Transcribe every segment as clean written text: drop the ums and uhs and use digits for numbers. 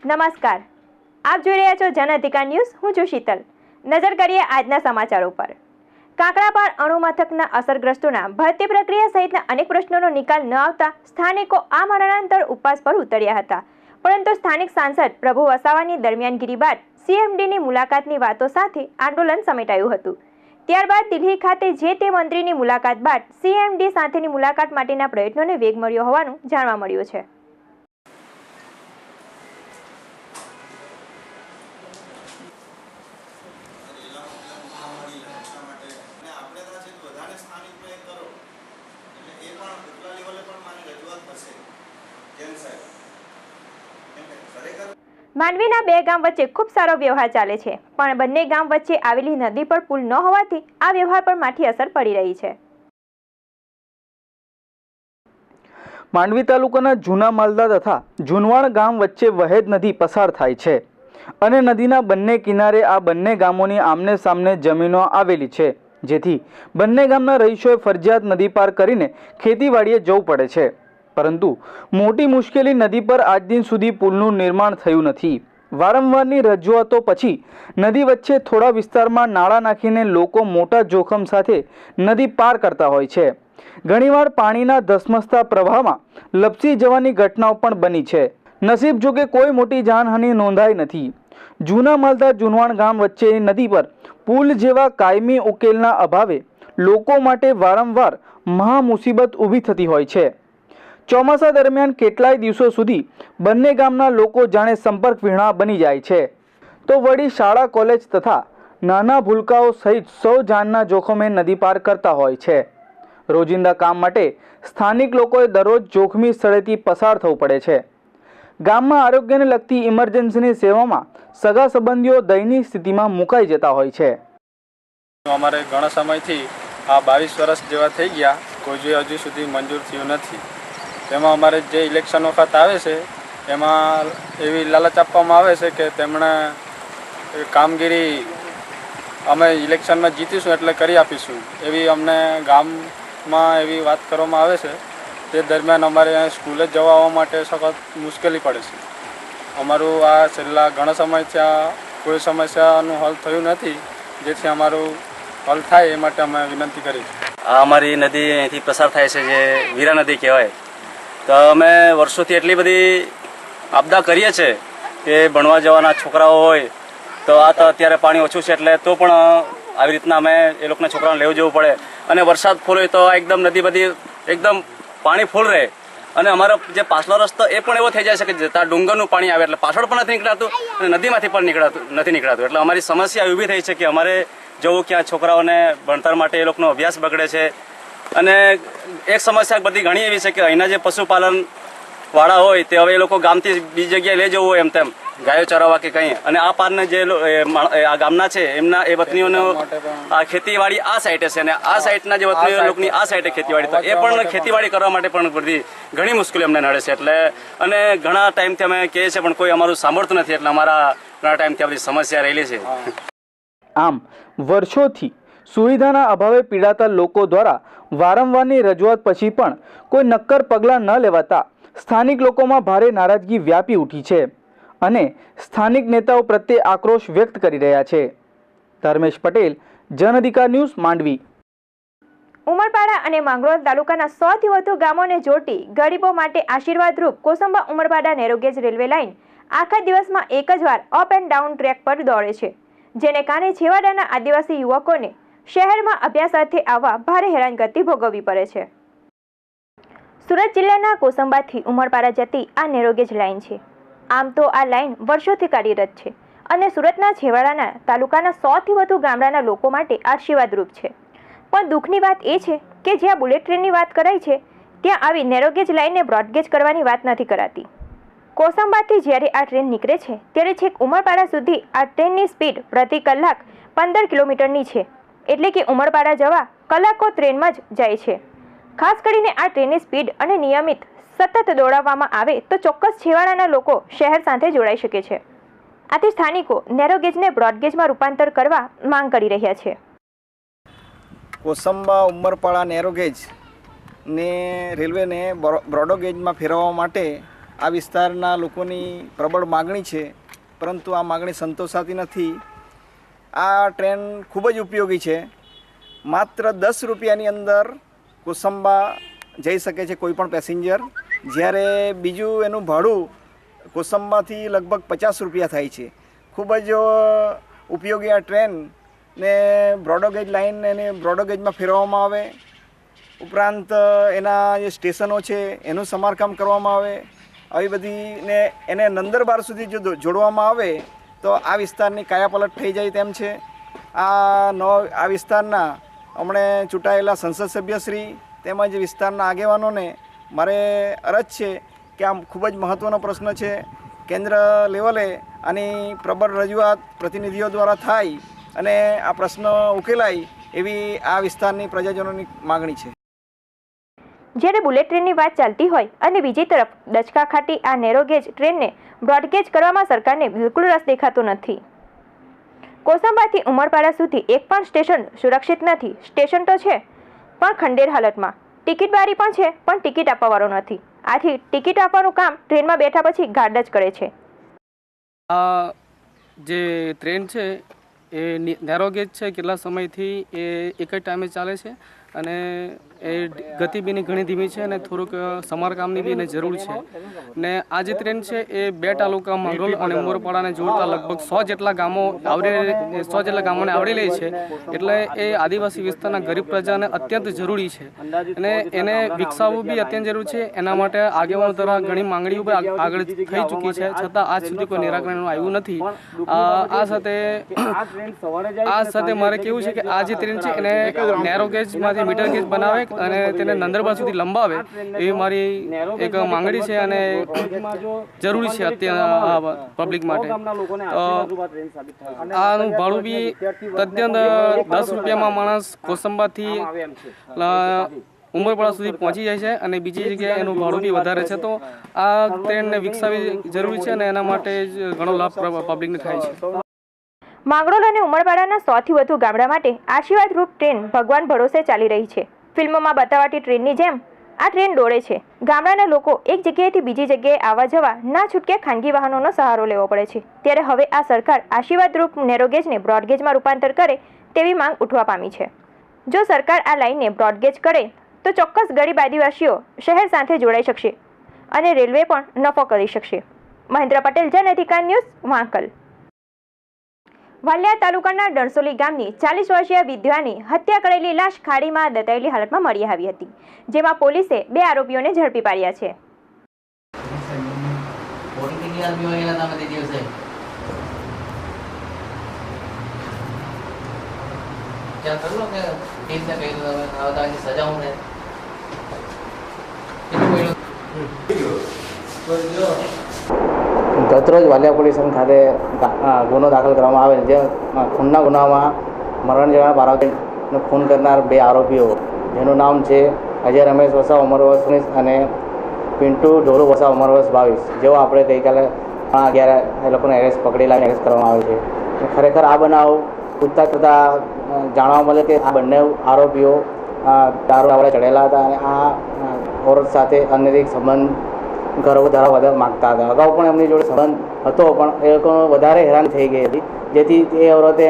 નમસ્કાર, આપ જોઈ રહ્યા છો જન અધિકાર ન્યૂઝ. હું છું શીતલ. નજર કરીએ આજના સમાચારો પર. કાંકરાપાળ અણુ મથકના અસરગ્રસ્તોના ભરતી પ્રક્રિયા સહિતના અનેક પ્રશ્નોનો નિકાલ ન આવતા સ્થાનિકો આ મરણાંતર ઉપવાસ પર ઉતર્યા હતા. પરંતુ સ્થાનિક સાંસદ પ્રભુ વસાવાની દરમિયાનગીરી બાદ CMDની મુલાકાતની વાતો સાથે આંદોલન સમેટાયું હતું. ત્યારબાદ દિલ્હી ખાતે જે તે મંત્રીની મુલાકાત બાદ CMD સાથેની મુલાકાત માટેના પ્રયત્નોને વેગ મળ્યો હોવાનું જાણવા મળ્યું છે. માંડવીના બે ગામ વચ્ચે ખૂબ સારો વ્યવહાર ચાલે છે, પણ બંને ગામ વચ્ચે આવેલી નદી પર પુલ ન હોવાથી આ વ્યવહાર પર માઠી અસર પડી રહી છે. માંડવી તાલુકાના જૂના માલદા તથા જુનવાણ ગામ વચ્ચે વહેદ નદી પસાર થાય છે અને નદીના બંને કિનારે આ બંને ગામોની આમને સામને જમીનો આવેલી છે, જેથી બંને ગામના રહીશોએ ફરજિયાત નદી પાર કરીને ખેતીવાડીએ જવું પડે છે. પરંતુ મોટી મુશ્કેલી નદી પર આજ દિન સુધી પુલનું નિર્માણ થયું નથી. વારંવારની રજૂઆતો પછી નદી વચ્ચે થોડા વિસ્તારમાં નાળા નાખીને લોકો મોટા જોખમ સાથે નદી પાર કરતા હોય છે. ઘણીવાર પાણીના ધસમસતા પ્રવાહમાં લપસી જવાની ઘટનાઓ પણ બની છે. નસીબ જોકે કોઈ મોટી જાનહાનિ નોંધાઈ નથી. જૂના માલદા જુનવાણ ગામ વચ્ચેની નદી પર પુલ જેવા કાયમી ઉકેલના અભાવે લોકો માટે વારંવાર મહા મુસીબત ઊભી થતી હોય છે. ચોમાસા દરમિયાન કેટલાય દિવસો સુધી બંને ગામના લોકો જાણે સંપર્ક વિહોણા બની જાય છે, તો વળી શાળા કોલેજ તથા નાના ભૂલકાઓ સહિત સૌ જાનના જોખમે નદી પાર કરતા હોય છે. રોજિંદા કામ માટે સ્થાનિક લોકોએ દરરોજ જોખમી સ્થળેથી પસાર થવું પડે છે. ગામમાં આરોગ્યને લગતી ઇમરજન્સીની સેવામાં સગા સંબંધીઓ દયનીય સ્થિતિમાં મુકાઈ જતા હોય છે. અમારે ઘણા સમયથી આ 22 વર્ષ જેવા થઈ ગયા, કોઈ હજુ સુધી મંજૂર થયું નથી. તેમાં અમારે જે ઇલેક્શન વખત આવે છે એમાં એવી લાલચ આપવામાં આવે છે કે તેમણે કામગીરી અમે ઇલેક્શનમાં જીતીશું એટલે કરી આપીશું, એવી અમને ગામમાં એવી વાત કરવામાં આવે છે. તે દરમિયાન અમારે સ્કૂલે જવા આવવા માટે સખત મુશ્કેલી પડે છે. અમારું આ છેલ્લા ઘણા સમયથી આ કોઈ સમસ્યાનું હલ થયું નથી, જેથી અમારું હલ થાય એ માટે અમે વિનંતી કરી છે. આ અમારી નદી અહીંથી પસાર થાય છે, જે વીરા નદી કહેવાય. તો અમે વર્ષોથી એટલી બધી આપદા કરીએ છીએ કે ભણવા જવાના છોકરાઓ હોય તો આ તો અત્યારે પાણી ઓછું છે એટલે તો પણ આવી રીતના અમે એ લોકોના છોકરાઓને લેવું જવું પડે. અને વરસાદ ફૂલ હોય તો એકદમ નદી બધી એકદમ પાણી ફૂલ રહે અને અમારો જે પાછલો રસ્તો એ પણ એવો થઈ જાય છે કે જતાં ડુંગરનું પાણી આવે એટલે પાછળ પણ નથી નીકળાતું અને નદીમાંથી પણ નથી નીકળાતું. એટલે અમારી સમસ્યા ઊભી થઈ છે કે અમારે જવું ક્યાં છોકરાઓને ભણતર માટે એ લોકોનો અભ્યાસ બગડે છે. અને એક સમસ્યા બધી ઘણી એવી છે કે અહીંના જે પશુપાલન વાળા હોય તે હવે એ લોકો ગામથી બીજી જગ્યાએ લઈ જવું હોય એમ તેમ ગાયો ચરાવવા કે કંઈ, અને આ પારને જે આ ગામના છે એમના એ વતનીઓનો આ ખેતીવાડી આ સાઈડે છે અને આ સાઈડના જે વતનીઓ લોકોની આ સાઈડે ખેતીવાડી, તો એ પણ ખેતીવાડી કરવા માટે પણ બધી ઘણી મુશ્કેલી અમને નડે છે. એટલે અને ઘણા ટાઈમથી અમે કહીએ છીએ પણ કોઈ અમારું સાંભળતું નથી, એટલે અમારા ઘણા ટાઈમથી આ બધી સમસ્યા રહેલી છે. આમ વર્ષોથી સુવિધાના અભાવે પીડાતા લોકો દ્વારા વારંવારની રજૂઆત પછી પણ કોઈ નક્કર પગલાં ન લેવાતા સ્થાનિક લોકોમાં ભારે નારાજગી વ્યાપી ઉઠી છે અને સ્થાનિક નેતાઓ પ્રત્યે આક્રોશ વ્યક્ત કરી રહ્યા છે. ધર્મેશ પટેલ, જન અધિકાર ન્યૂઝ, માંડવી. ઉમરપાડા અને માંગરોળ તાલુકાના 100થી વધુ ગામોને જોડતી ગરીબો માટે આશીર્વાદરૂપ Kosamba Umarpada narrow gauge railway line આખા દિવસમાં એક જ વાર અપ એન્ડ ડાઉન ટ્રેક પર દોડે છે, જેને કારણે છેવાડાના આદિવાસી યુવકોને શહેરમાં અભ્યાસ અર્થે આવવા ભારે હેરાનગતિ ભોગવવી પડે છે. સુરત જિલ્લાના કોસંબાથી ઉમરપાડા જતી આ નેરોગેજ લાઇન છે. આમ તો આ લાઇન વર્ષોથી કાર્યરત છે અને સુરતના છેવાડાના તાલુકાના 100થી વધુ ગામડાના લોકો માટે આશીર્વાદરૂપ છે. પણ દુઃખની વાત એ છે કે જ્યાં બુલેટ ટ્રેનની વાત કરાય છે ત્યાં આવી નેરોગેજ લાઇનને બ્રોડગેજ કરવાની વાત નથી કરાતી. કોસંબાથી જ્યારે આ ટ્રેન નીકળે છે ત્યારે છેક ઉમરપાડા સુધી આ ટ્રેનની સ્પીડ પ્રતિ કલાક 15 કિલોમીટરની છે, એટલે કે ઉમરપાડા જવા કલાકો ટ્રેનમાં જ જાય છે. ખાસ કરીને આ ટ્રેનની સ્પીડ અને નિયમિત સતત દોડાવવામાં આવે તો ચોક્કસ છેવાડાના લોકો શહેર સાથે જોડાઈ શકે છે. આથી સ્થાનિકો નેરોગેજને બ્રોડગેજમાં રૂપાંતર કરવા માંગ કરી રહ્યા છે. કોસંબા ઉમરપાડા નેરોગેજ ને રેલવેને બ્રોડગેજમાં ફેરવવા માટે આ વિસ્તારના લોકોની પ્રબળ માગણી છે, પરંતુ આ માગણી સંતોષાતી નથી. આ ટ્રેન ખૂબ જ ઉપયોગી છે. માત્ર 10 રૂપિયાની અંદર કોસંબા જઈ શકે છે કોઈ પણ પેસેન્જર, જ્યારે બીજું એનું ભાડું કોસંબાથી લગભગ 50 રૂપિયા થાય છે. ખૂબ જ ઉપયોગી આ ટ્રેન ને બ્રોડગેજ લાઇન એને બ્રોડગેજમાં ફેરવવામાં આવે, ઉપરાંત એના જે સ્ટેશનો છે એનું સમારકામ કરવામાં આવે. આવી બધી ને એને નંદરબાર સુધી જો જોડવામાં આવે તો આ વિસ્તારની કાયાપલટ થઈ જાય તેમ છે. આ વિસ્તારના હમણે ચૂંટાયેલા સંસદ સભ્યશ્રી તેમજ વિસ્તારના આગેવાનોને મારે અરજ છે કે આ ખૂબ જ મહત્ત્વનો પ્રશ્ન છે. કેન્દ્ર લેવલે આની પ્રબળ રજૂઆત પ્રતિનિધિઓ દ્વારા થાય અને આ પ્રશ્ન ઉકેલાય એવી આ વિસ્તારની પ્રજાજનોની માગણી છે. જ્યારે બુલેટ ટ્રેનની વાત ચાલતી હોય અને બીજી તરફ ડચકા ખાટી આ નેરોગેજ ટ્રેનને બ્રોડગેજ કરવામાં સરકારને બિલકુલ રસ દેખાતો નથી. કોસંબાથી ઉમરપાડા સુધી એક પણ સ્ટેશન સુરક્ષિત નથી. સ્ટેશન તો છે પણ ખંડેર હાલતમાં. ટિકિટ બારી પણ છે પણ ટિકિટ આપવાવાળો નથી. આથી ટિકિટ આપવાનું કામ ટ્રેનમાં બેઠા પછી ગાર્ડ જ કરે છે. આ જે ટ્રેન છે એ નેરોગેજ છે, કેટલા સમયથી એ એક જ ટાઈમે ચાલે છે અને એ ગતિ બીની ઘણી ધીમી છે અને થોડુંક સમારકામની બી એને જરૂર છે. ને આ જે ટ્રેન છે એ 2 તાલુકા માંગરોળ અને ઉમરપાડાને જોડતા લગભગ 100 જેટલા ગામોને આવરી લે છે. એટલે એ આદિવાસી વિસ્તારના ગરીબ પ્રજાને અત્યંત જરૂરી છે અને એને વિકસાવવું બી અત્યંત જરૂર છે. એના માટે આગેવાનો દ્વારા ઘણી માંગણીઓ બી આગળ થઈ ચૂકી છે, છતાં આજ સુધી કોઈ નિરાકરણ આવ્યું નથી. આ સાથે મારે કેવું છે કે આ જે ટ્રેન છે એને નેરો ગેજમાંથી મીટર ગેજ બનાવે અને તેને નંદરબાર સુધી લંબાવે એવી મારી એક માંગણી છે અને જરૂરી છે અત્યારે પબ્લિક માટે. આનું ભાડું બી તદ્દન 10 રૂપિયામાં માણસ કોસંબાથી ઉમરપાડા સુધી પહોંચી જાય છે અને બીજી જગ્યાએ એનું ભાડું બી વધારે છે. તો આ ટ્રેનને વિકસાવવી જરૂરી છે અને એના માટે જ ઘણો લાભ પબ્લિકને થાય છે. માંગરોળ અને ઉમરપાડાના 100થી વધુ ગામડા માટે આશીર્વાદ રૂપ ટ્રેન ભગવાન ભરોસે ચાલી રહી છે. ફિલ્મોમાં બતાવાતી ટ્રેનની જેમ આ ટ્રેન દોડે છે. ગામડાના લોકો એક જગ્યાએથી બીજી જગ્યાએ આવવા જવા ના છૂટકે ખાનગી વાહનોનો સહારો લેવો પડે છે. ત્યારે હવે આ સરકાર આશીર્વાદ રૂપ નેરોગેજને બ્રોડગેજમાં રૂપાંતર કરે તેવી માંગ ઉઠવા પામી છે. જો સરકાર આ લાઇનને બ્રોડગેજ કરે તો ચોક્કસ ગરીબ આદિવાસીઓ શહેર સાથે જોડાઈ શકશે અને રેલવે પણ નફો કરી શકશે. મહેન્દ્ર પટેલ, જન અધિકાર ન્યૂઝ, વાંકલ. વાલિયા તાલુકાના ડણસોલી ગામની 40 વર્ષીય વિધવાની હત્યા કરેલી લાશ ખાડીમાં દટાયેલી હાલતમાં મળી આવી હતી, જેમાં પોલીસે 2 આરોપીઓને ઝડપી પાડ્યા છે. ગતરોજ વાલિયા પોલીસ સ્ટેશન ખાતે ગુનો દાખલ કરવામાં આવેલ, જે ખૂનના ગુનામાં મરણ જનાર પાર્વતીનો ખૂન કરનાર 2 આરોપીઓ, જેનું નામ છે અજય રમેશ વસાવ ઉંમર વર્ષ 19 અને પિન્ટુ ઢોલુ વસાવ ઉંમર વર્ષ 22, જેઓ આપણે ગઈકાલે 11 એ લોકોને એરેસ્ટ કરવામાં આવે છે. ખરેખર આ બનાવ પૂછતાછ કરતાં જાણવા મળે કે આ બંને આરોપીઓ દારૂ આપણે ચડેલા હતા અને આ ઓરત સાથે અનૈતિક સંબંધ ઘર વધારવા માગતા હતા. અગાઉ પણ એમની જોડે સંબંધ હતો, પણ એ લોકો વધારે હેરાન થઈ ગઈ હતી, જેથી એ औरતે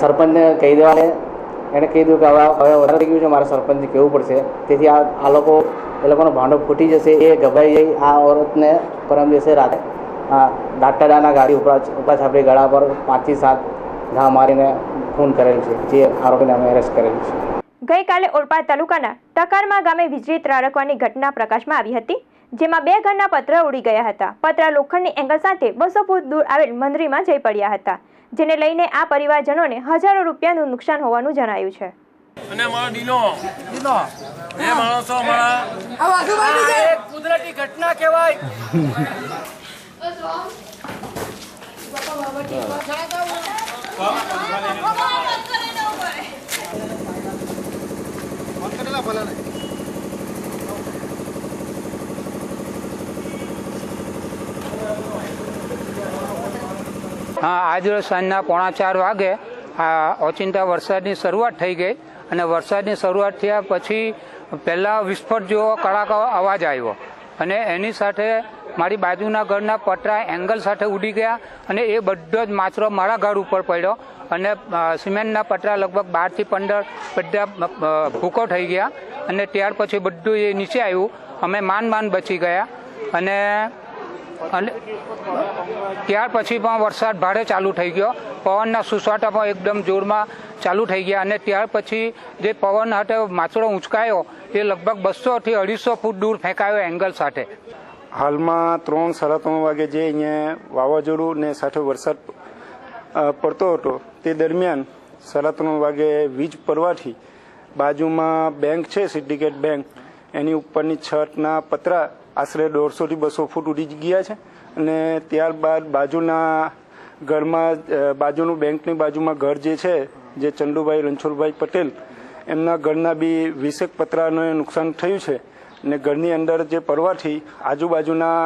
સરપંચને કહી દેવાને એણે કીધું કે હવે વધારે થઈ ગયું છે, મારે સરપંચને કહેવું પડશે. તેથી આ લોકોનો ભાંડો ફૂટી જશે એ ગભરાઈ જઈ આ औरતને પરમ દિવસે રાતે દાંટાડાના ગાડી ઉપરા છાપરી ગળા પર 5 થી 7 ઘા મારીને ખૂન કરેલ છે, જે આરોપીને અમે એરેસ્ટ કરેલ છે. ગઈકાલે ઓલપાડ તાલુકાના ટકારમા ગામે વીજળી ત્રાટકવાની ઘટના પ્રકાશમાં આવી હતી, જેમાં 2 ઘરના પતરા ઉડી ગયા હતા. પતરા લોખંડની એંગલ સાથે 200 ફૂટ દૂર આવેલ મંદરીમાં જઈ પડ્યા હતા, જેને લઈને આ પરિવારજનોને હજારો રૂપિયાનું નુકસાન હોવાનું જણાયું છે. અને મારો ડીનો એ માણસો આ કુદરતી ઘટના કહેવાય. હા, આજરોજ સાંજના 3:45 વાગે આ ઓચિંતા વરસાદની શરૂઆત થઈ ગઈ અને વરસાદની શરૂઆત થયા પછી પહેલાં વિસ્ફોટ જેવો કડાકા અવાજ આવ્યો અને એની સાથે મારી બાજુના ઘરના પતરા એંગલ સાથે ઉડી ગયા અને એ બધો જ માછરો મારા ઘર ઉપર પડ્યો અને સિમેન્ટના પતરા લગભગ 12 થી 15 બધા ભૂકો થઈ ગયા અને ત્યાર પછી બધું એ નીચે આવ્યું. અમે માંડ બચી ગયા અને ત્યાર પછી પણ વરસાદ ભારે ચાલુ થઈ ગયો. પવનના સુસવાટા પણ એકદમ જોરમાં ચાલુ થઈ ગયા અને ત્યાર પછી જે પવન સાથે માછરો ઉંચકાયો એ લગભગ 200 થી 250 ફૂટ દૂર ફેંકાયો એંગલ સાથે. હાલમાં 3-3:30 વાગે જે અહીંયા વાવાઝોડું ને સાથે વરસાદ પડતો હતો તે દરમિયાન 3:30 વાગે વીજ પડવાથી બાજુમાં બેંક છે, સિન્ડિકેટ બેંક, એની ઉપરની છતના પતરા આશરે 150 થી 200 ફૂટ ઉડી ગયા છે અને ત્યારબાદ બાજુના ઘરમાં બાજુનું બેંકની બાજુમાં ઘર જે છે જે ચંદુભાઈ રણછોડભાઈ પટેલ એમના ઘરના બી 20 પતરાનું નુકસાન થયું છે અને ઘરની અંદર જે પડવાથી આજુબાજુના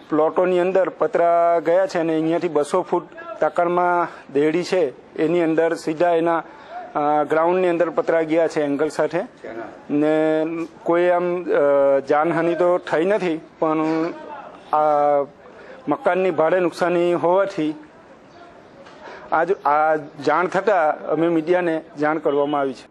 પ્લોટોની અંદર પતરા ગયા છે અને અહીંયાથી 200 ફૂટ તાકરમાં દેડી છે એની અંદર સીધા એના ગ્રાઉન્ડની અંદર પતરા ગયા છે એંગલ સાથે ને કોઈ આમ જાનહાનિ તો થઈ નથી પણ આ મકાનની ભારે નુકસાની હોવાથી આ જાણ થતાં અમે મીડિયાને જાણ કરવામાં આવી છે.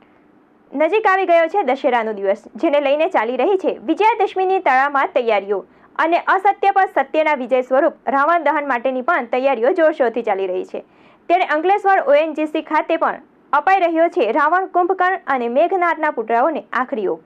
નજીક આવી ગયો છે દશેરાનો દિવસ, જેને લઈને ચાલી રહી છે વિજયાદશમીની તડામાર તૈયારીઓ અને અસત્ય પર સત્યના વિજય સ્વરૂપ રાવણ દહન માટેની પણ તૈયારીઓ જોરશોરથી ચાલી રહી છે. ત્યારે અંકલેશ્વર ONGC ખાતે પણ અપાઈ રહ્યો છે રાવણ, કુંભકર્ણ અને મેઘનાથના પુતળાઓને આખરીઓ.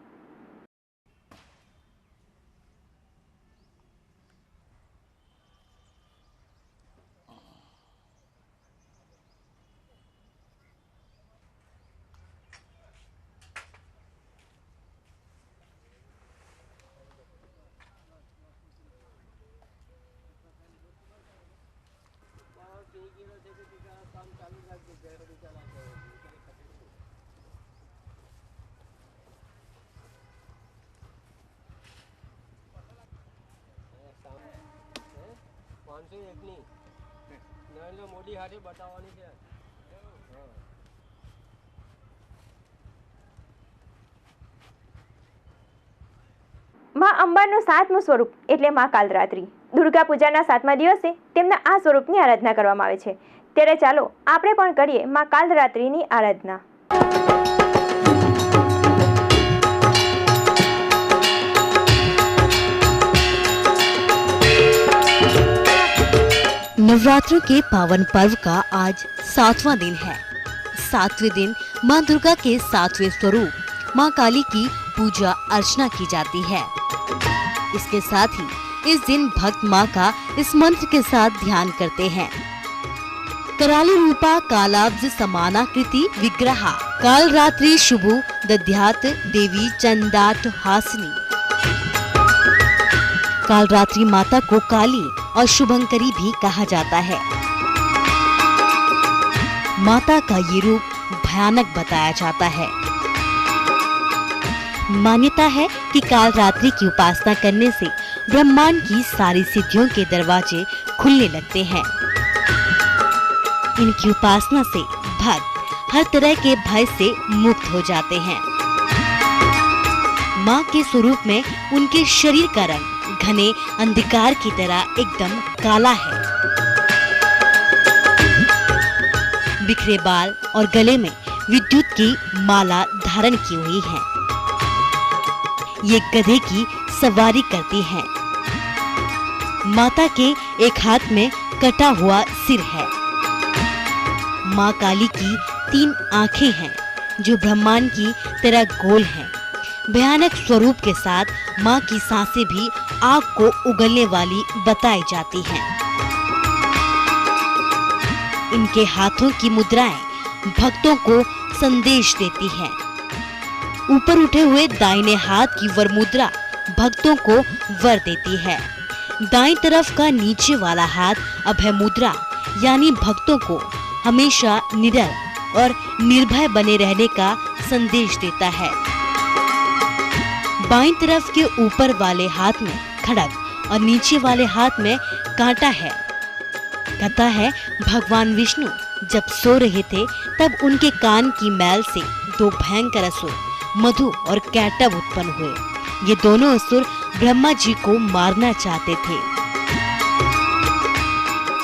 નરેન્દ્ર મોદી હાથે બતાવવાની છે. માં અંબાનું 7મું સ્વરૂપ એટલે માં કાલરાત્રિ. દુર્ગા પૂજાના 7મા દિવસે તેમના આ સ્વરૂપની આરાધના કરવામાં આવે છે. ત્યારે ચાલો આપણે પણ કરીએ માં કાલરાત્રિની આરાધના. नवरात्र के पावन पर्व का आज 7वां दिन है. 7वें दिन मां दुर्गा के 7वें स्वरूप मां काली की पूजा अर्चना की जाती है. इसके साथ ही इस दिन भक्त मां का इस मंत्र के साथ ध्यान करते हैं. कराली रूपा कालाब्ज समानाकृति विग्रहा कालरात्रि शुभु दध्यात देवी चंदाट हासनी. कालरात्रि माता को काली और शुभंकरी भी कहा जाता है. माता का ये रूप भयानक बताया जाता है. मान्यता है कि कालरात्रि की उपासना करने से ब्रह्मांड की सारी सिद्धियों के दरवाजे खुलने लगते हैं. इनकी उपासना से भक्त हर तरह के भय से मुक्त हो जाते हैं. मां के स्वरूप में उनके शरीर का रंग घने अंधकार की तरह एकदम काला है. बिखरे बाल और गले में विद्युत की माला धारण की हुई है. ये गधे की सवारी करती हैं. माता के एक हाथ में कटा हुआ सिर है. मां काली की 3 आंखें हैं जो ब्रह्मांड की तरह गोल हैं. भयानक स्वरूप के साथ मां की सांसें भी आग को उगलने वाली बताई जाती हैं. इनके हाथों की मुद्राएं भक्तों को संदेश देती हैं. ऊपर उठे हुए दाहिने हाथ की वर मुद्रा भक्तों को वर देती है. दाईं तरफ का नीचे वाला हाथ अभय मुद्रा यानी भक्तों को हमेशा निडर और निर्भय बने रहने का संदेश देता है. बाईं तरफ के ऊपर वाले हाथ में खड़ग और नीचे वाले हाथ में कांटा है. कहता है भगवान विष्णु जब सो रहे थे तब उनके कान की मैल से 2 भयंकर असुर मधु और कैटब उत्पन्न हुए. ये दोनों असुर ब्रह्मा जी को मारना चाहते थे।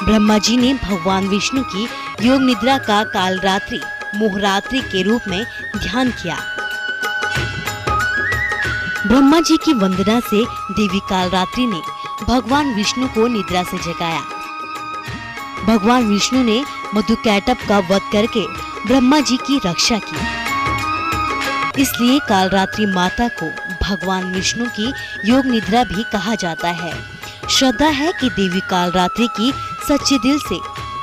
ब्रह्मा जी ने भगवान विष्णु की योग निद्रा का कालरात्रि मोहरात्रि के रूप में ध्यान किया। ब्रह्मा जी की वंदना से देवी कालरात्रि ने भगवान विष्णु को निद्रा से जगाया। भगवान विष्णु ने मधुकैटभ का वध करके ब्रह्मा जी की रक्षा की। इसलिए कालरात्रि माता को भगवान विष्णु की योग निद्रा भी कहा जाता है। श्रद्धा है कि देवी कालरात्रि की सच्चे दिल से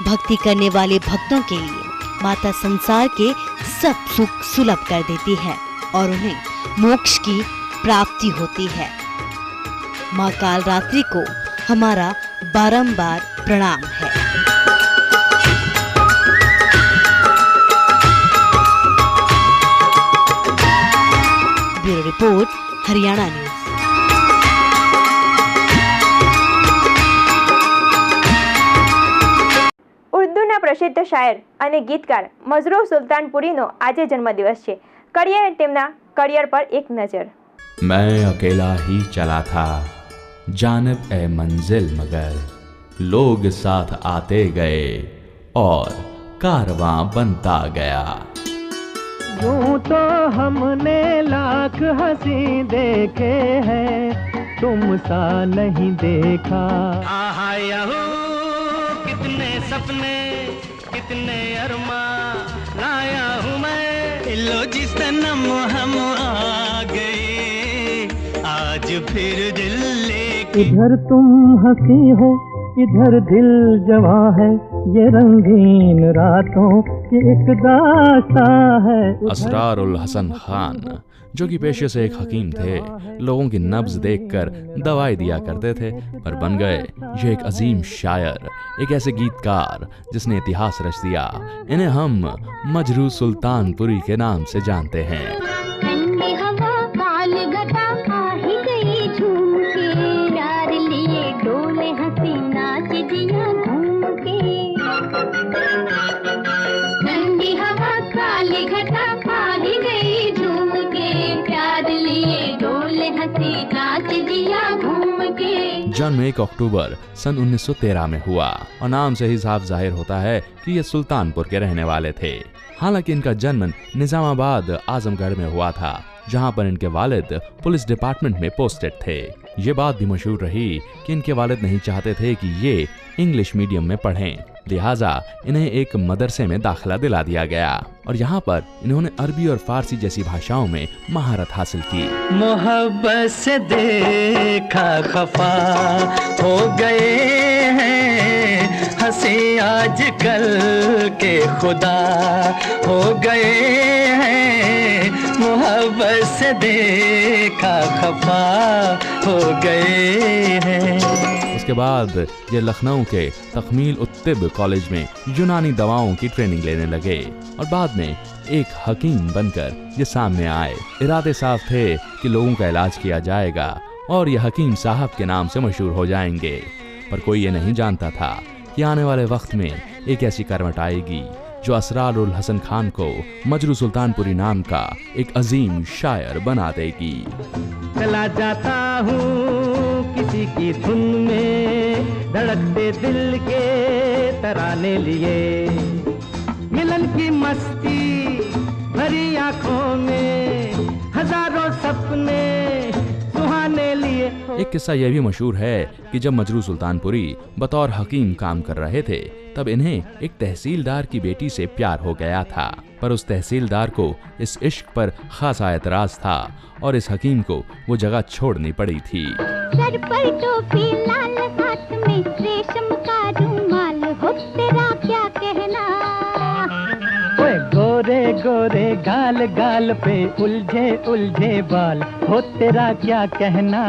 भक्ति करने वाले भक्तों के लिए माता संसार के सब सुख सुलभ कर देती है और उन्हें मोक्ष की प्राप्ति होती है। माँ कालरात्रि को हमारा बारंबार प्रणाम है। Bureau report, Haryana news. ઉર્દુના પ્રસિદ્ધ શાયર અને ગીતકાર મજરૂહ સુલતાનપુરીનો આજે જન્મદિવસ છે। કરીએ તેમના કરિયર પર એક નજર। मैं अकेला ही चला था जानिब ए मंजिल मगर लोग साथ आते गए और कारवां बनता गया। यूं तो हमने लाख हंसी देखे हैं तुम सा नहीं देखा। आहा यहू कितने सपने कितने अरमा लाया हूँ मैं। लो जिस सनम हम आ गए आज फिर दिल लेके। इधर तुम हंसी हो इधर दिल जवां है ये रंगीन रातों की एक दास्तां है। असरारुल हसन खान जो कि पेशे से एक हकीम थे, लोगों की नब्ज देखकर दवाई दिया करते थे, पर बन गए ये एक अजीम शायर, एक ऐसे गीतकार जिसने इतिहास रच दिया। इन्हें हम मजरूह सुल्तानपुरी के नाम से जानते हैं। जन्म 1 अक्टूबर सन 1913 में हुआ और नाम से ही साफ जाहिर होता है कि ये सुल्तानपुर के रहने वाले थे। हालांकि इनका जन्म निजामाबाद आजमगढ़ में हुआ था, जहां पर इनके वालिद पुलिस डिपार्टमेंट में पोस्टेड थे। ये बात भी मशहूर रही कि इनके वालिद नहीं चाहते थे कि ये इंग्लिश मीडियम में पढ़ें, लिहाजा इन्हें एक मदरसे में दाखिला दिला दिया गया और यहाँ पर इन्होंने अरबी और फारसी जैसी भाषाओं में महारत हासिल की। मोहब्बत से देखा खफा हो गए हैं हंसी आजकल के खुदा हो गए हैं। मोहब्बत से देखा खफा हो गए हैं। उसके बाद ये लखनऊ के तकमील उत्तिब कॉलेज में यूनानी दवाओं की ट्रेनिंग लेने लगे और बाद में एक हकीम बनकर ये सामने आए। इरादे साफ थे कि लोगों का इलाज किया जाएगा और ये हकीम साहब के नाम से मशहूर हो जाएंगे, पर कोई ये नहीं जानता था कि आने वाले वक्त में एक ऐसी करवट आएगी जो असरारुल हसन खान को मजरूह सुल्तानपुरी नाम का एक अजीम शायर बना देगी। चला जाता हूँ किसी की धुन में धड़कते दिल के तराने लिए, मिलन की मस्ती भरी आंखों में हजारों सपने सुहाने लिए। एक किस्सा यह भी मशहूर है कि जब मजरूह सुल्तानपुरी बतौर हकीम काम कर रहे थे, तब इन्हें एक तहसीलदार की बेटी से प्यार हो गया था, पर उस तहसीलदार को इस इश्क पर खासा एतराज था और इस हकीम को वो जगह छोड़नी पड़ी थी। सर पर टोपी लाल, हाथ में रेशम का रुमाल, हो तेरा क्या कहना। ओए गोरे गोरे गाल गाल पे उलझे उलझे बाल, हो तेरा क्या कहना।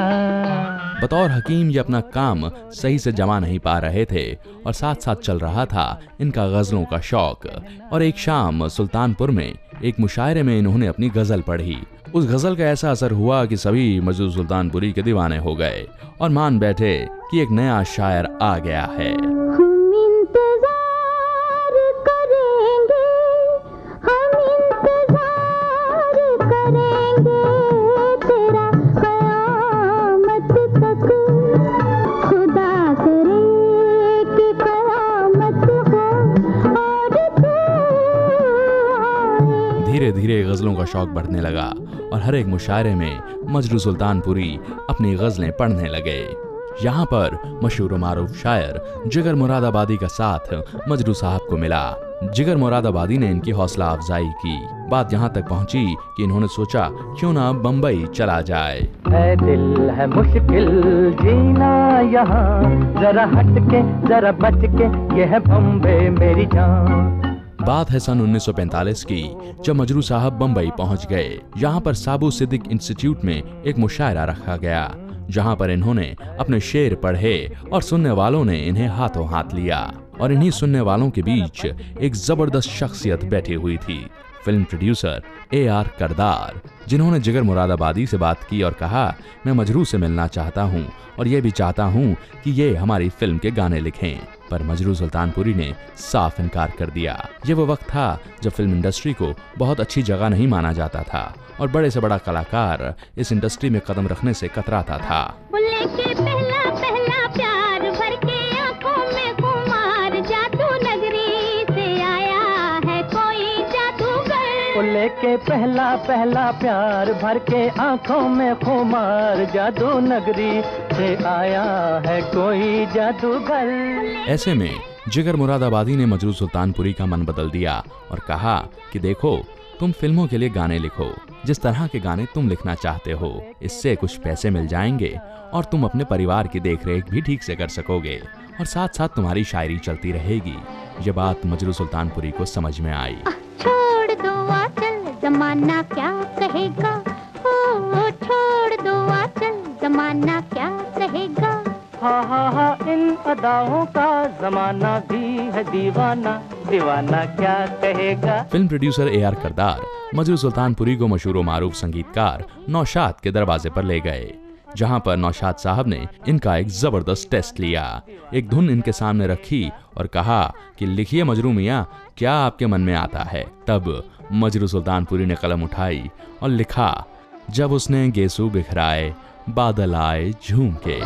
बतौर हकीम ये अपना काम सही से जमा नहीं पा रहे थे और साथ साथ चल रहा था इनका गजलों का शौक। और एक शाम सुल्तानपुर में एक मुशायरे में इन्होंने अपनी गजल पढ़ी। उस गजल का ऐसा असर हुआ कि सभी मजरूह सुल्तानपुरी के दीवाने हो गए और मान बैठे कि एक नया शायर आ गया है। धीरे धीरे गजलों का शौक बढ़ने लगा और हर एक मुशायरे में मजरू सुल्तानपुरी अपनी गजलें पढ़ने लगे। यहाँ पर मशहूर मारूफ शायर जिगर मुरादाबादी का साथ मजरू साहब को मिला। जिगर मुरादाबादी ने इनकी हौसला अफजाई की। बात यहाँ तक पहुँची कि इन्होंने सोचा क्यों ना बम्बई चला जाए। है दिल है मुश्किल जीना यहाँ, जरा हट के जरा बच के, ये है बम्बे मेरी जान। बात है सन 1945 की, जब मजरू साहब बम्बई पहुंच गए। यहाँ पर साबू सिद्दीक इंस्टीट्यूट में एक मुशायरा रखा गया, जहाँ पर इन्होंने अपने शेर पढ़े और सुनने वालों ने इन्हें हाथों हाथ लिया। और इन्हीं सुनने वालों के बीच एक जबरदस्त शख्सियत बैठी हुई थी, फिल्म प्रोड्यूसर AR करदार, जिन्होंने जिगर मुरादाबादी से बात की और कहा, मैं मजरू से मिलना चाहता हूँ और ये भी चाहता हूँ कि ये हमारी फिल्म के गाने लिखें। पर मजरू सुल्तानपुरी ने साफ इनकार कर दिया। ये वो वक्त था जब फिल्म इंडस्ट्री को बहुत अच्छी जगह नहीं माना जाता था और बड़े से बड़ा कलाकार इस इंडस्ट्री में कदम रखने से कतराता था। लेके पहला पहला प्यार भर के आंखों में खुमार, जादू नगरी से आया है कोई जादूगर। लेके पहला पहला प्यार भर के आंखों में खुमार, जादू नगरी से आया है कोई जादूगर। ऐसे में जिगर मुरादाबादी ने मजरू सुल्तानपुरी का मन बदल दिया और कहा कि देखो, तुम फिल्मों के लिए गाने लिखो, जिस तरह के गाने तुम लिखना चाहते हो, इससे कुछ पैसे मिल जाएंगे और तुम अपने परिवार की देखरेख भी ठीक से कर सकोगे और साथ साथ तुम्हारी शायरी चलती रहेगी। ये बात मजरू सुल्तानपुरी को समझ में आई। छोड़ दो आंचल, जमाना क्या कहेगा, ओ छोड़ दो आंचल, जमाना क्या कहेगा। हा इन अदाओं का जमाना भी है दीवाना, दीवाना क्या कहेगा। Film producer AR Kardar Majrooh Sultanpuri को मशहूर व मारूफ संगीतकार नौशाद के दरवाजे पर ले गए, जहां पर नौशाद साहब ने इनका एक जबरदस्त टेस्ट लिया। एक धुन इनके सामने रखी और कहा कि लिखिए मजरू मियाँ, क्या आपके मन में आता है। तब मजरू सुल्तानपुरी ने कलम उठाई और लिखा, जब उसने गेसू बिखराए बादल आए झूम के।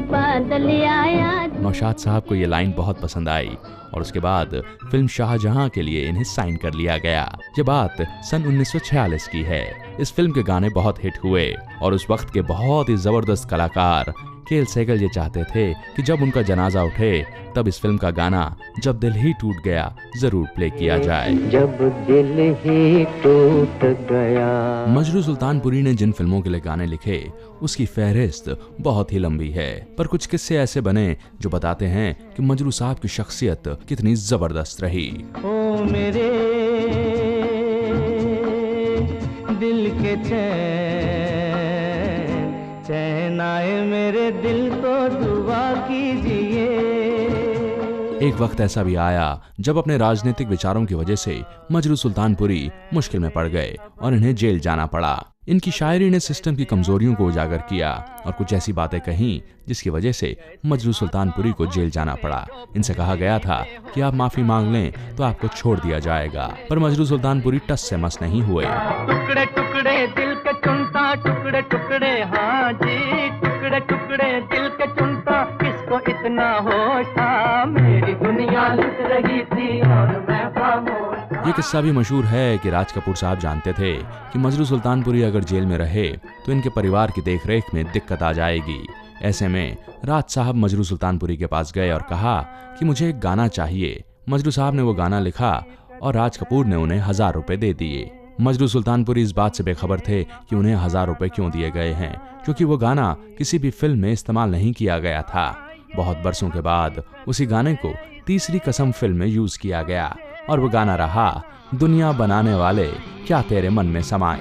बादल आया। नौशाद साहब को ये लाइन बहुत पसंद आई और उसके बाद फिल्म शाहजहां के लिए इन्हें साइन कर लिया गया। ये बात सन 1946 की है। इस फिल्म के गाने बहुत हिट हुए और उस वक्त के बहुत ही जबरदस्त कलाकार केएल सहगल ये चाहते थे कि जब उनका जनाजा उठे तब इस फिल्म का गाना जब दिल ही टूट गया जरूर प्ले किया जाए। जब दिल ही टूट गया। मजरू सुल्तानपुरी ने जिन फिल्मों के लिए गाने लिखे उसकी फहरिस्त बहुत ही लंबी है, पर कुछ किस्से ऐसे बने जो बताते हैं कि मजरू साहब की शख्सियत कितनी जबरदस्त रही। ओ मेरे दिल के चैन आए मेरे दिल को दुआ कीजिए। एक वक्त ऐसा भी आया जब अपने राजनीतिक विचारों की वजह से मजरू सुल्तानपुरी मुश्किल में पड़ गए और इन्हें जेल जाना पड़ा। इनकी शायरी ने सिस्टम की कमजोरियों को उजागर किया और कुछ ऐसी बातें कहीं जिसकी वजह से मजरू सुल्तानपुरी को जेल जाना पड़ा। इनसे कहा गया था कि आप माफी मांग लें तो आपको छोड़ दिया जाएगा, पर मजरू सुल्तानपुरी टस से मस नहीं हुए। टुकड़े टुकड़े दिल के चुनता, टुकड़े टुकड़े हाँ जी, टुकड़े टुकड़े दिल के चुनता, किसको इतना होश था, मेरी दुनिया लुट रही थी और मैं खामोश। ये किस्सा भी मशहूर है कि राज कपूर साहब जानते थे कि मजरू सुल्तानपुरी अगर जेल में रहे तो इनके परिवार की देखरेख में दिक्कत आ जाएगी। ऐसे में राज साहब मजरू सुल्तानपुरी के पास गए और कहा कि मुझे एक गाना चाहिए। मजरू साहब ने वो गाना लिखा और राज कपूर ने उन्हें 1000 रुपए दे दिए। मजरू सुल्तानपुरी इस बात से बेखबर थे कि उन्हें 1000 रुपए क्यों दिए गए हैं, क्योंकि वो गाना किसी भी फिल्म में इस्तेमाल नहीं किया गया था। बहुत बरसों के बाद उसी गाने को तीसरी कसम फिल्म में यूज किया गया और वो गाना रहा, दुनिया बनाने वाले क्या तेरे मन में समाई।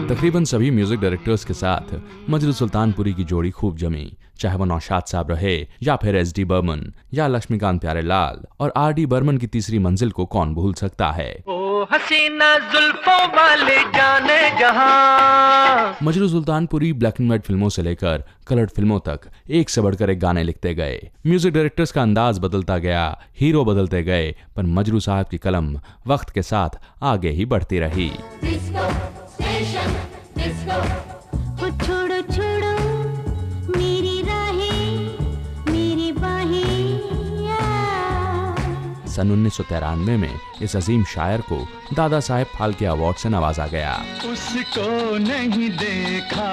तकरीबन सभी म्यूजिक डायरेक्टर्स के साथ मजरू सुल्तानपुरी की जोड़ी खूब जमी, चाहे वो नौशाद साहब रहे या फिर SD बर्मन या लक्ष्मीकांत प्यारेलाल, और RD बर्मन की तीसरी मंजिल को कौन भूल सकता है। ओ हसीना जुल्फों वाले जाने जहां। Majrooh Sultanpuri black and white फिल्मों से लेकर कलर्ड फिल्मों तक एक से बढ़कर एक गाने लिखते गए। म्यूजिक डायरेक्टर्स का अंदाज बदलता गया, हीरो बदलते गए, पर मजरू साहब की कलम वक्त के साथ आगे ही बढ़ती रही। छोड़ो छोड़ो मेरी राहें, मेरी बाहें, सन 1993 में इस अजीम शायर को दादा साहेब फाल्के अवार्ड से नवाजा गया। उसको नहीं देखा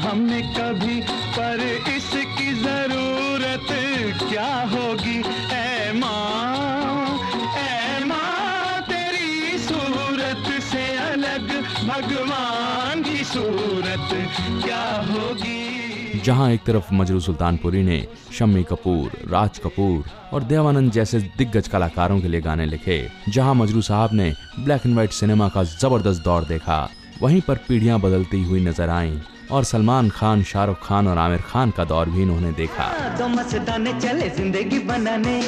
हमने कभी, पर इसकी जरूरत क्या होगी। ऐ माँ तेरी सूरत से अलग भगवान की सूरत क्या होगी। जहां एक तरफ मजरू सुल्तानपुरी ने शम्मी कपूर, राज कपूर और देवानंद जैसे दिग्गज कलाकारों के लिए गाने लिखे, जहां मजरू साहब ने ब्लैक एंड व्हाइट सिनेमा का जबरदस्त दौर देखा, वहीं पर पीढ़ियां बदलती हुई नजर आईं और सलमान खान, शाहरुख खान और आमिर खान का दौर भी इन्होंने देखा। दो मस्ताने चले जिंदगी बनाने,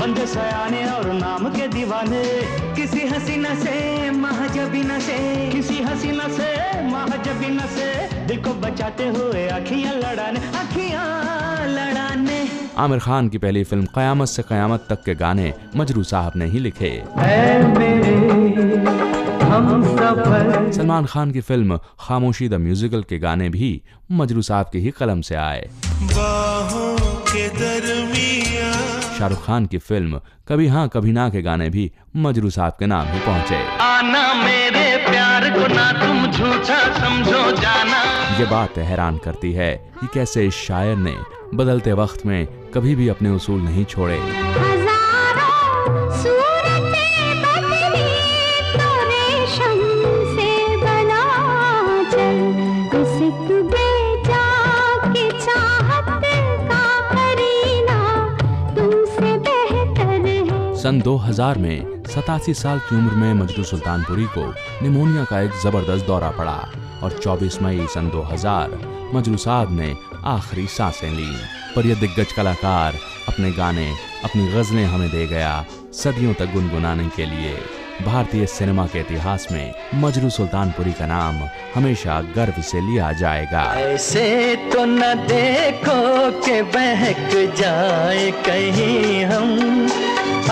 बंदे सयाने और नाम के दीवाने, किसी हसीना से महजबीना से, किसी हसीना से महजबीना से, दिल को बचाते हुए आँखियां लड़ाने। आमिर खान की पहली फिल्म कयामत से कयामत तक के गाने मजरू साहब ने ही लिखे। सलमान खान की फिल्म खामोशी द म्यूजिकल के गाने भी मजरू साहब की ही कलम से आए। शाहरुख खान की फिल्म कभी हाँ कभी ना के गाने भी मजरू साहब के नाम ही पहुंचे। आना मेरे प्यार को ना तुम झूठा समझो जाना। ये बात हैरान करती है कि कैसे इस शायर ने बदलते वक्त में कभी भी अपने उसूल नहीं छोड़े। सन 2000 में 87 साल की उम्र में मजरू सुल्तानपुरी को निमोनिया का एक जबरदस्त दौरा पड़ा और 24 मई सन 2000 मजरू साहब ने आखिरी सांसें ली। पर यह दिग्गज कलाकार अपने गाने, अपनी गजलें हमें दे गया सदियों तक गुनगुनाने के लिए। भारतीय सिनेमा के इतिहास में मजरू सुल्तानपुरी का नाम हमेशा गर्व से लिया जाएगा। ऐसे तो न देखो कि बहक जाए कहीं हम,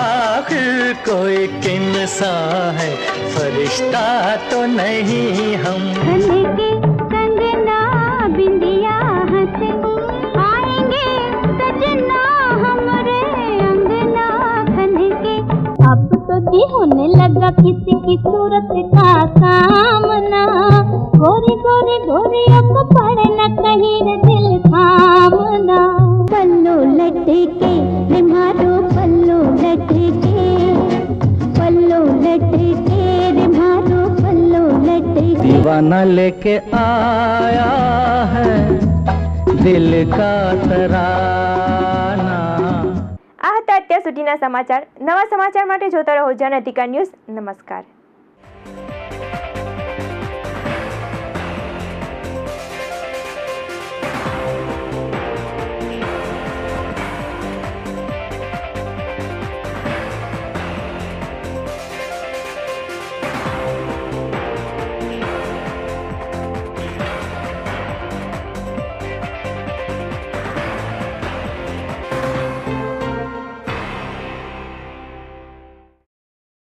आखिर कोई किनसा है, फरिश्ता तो नहीं हम। बिंदिया हंसे आएंगे सजना हमरे अंगना खन के। अब तो दी होने लगा किसी की सूरत का सामना, गोरी गोरी गोरियों को पड़े न कहीं रे दिल थामना। पल्लो लटके रे मारो पल्लो लटके, पल्लो लटके रे मारो पल्लो लटके। दीवाना लेके आया है दिल का तराना। આ હતા અત્યાર સુધીના સમાચાર. નવા સમાચાર માટે જોતા રહો જનઅધિકાર ન્યૂઝ. નમસ્કાર.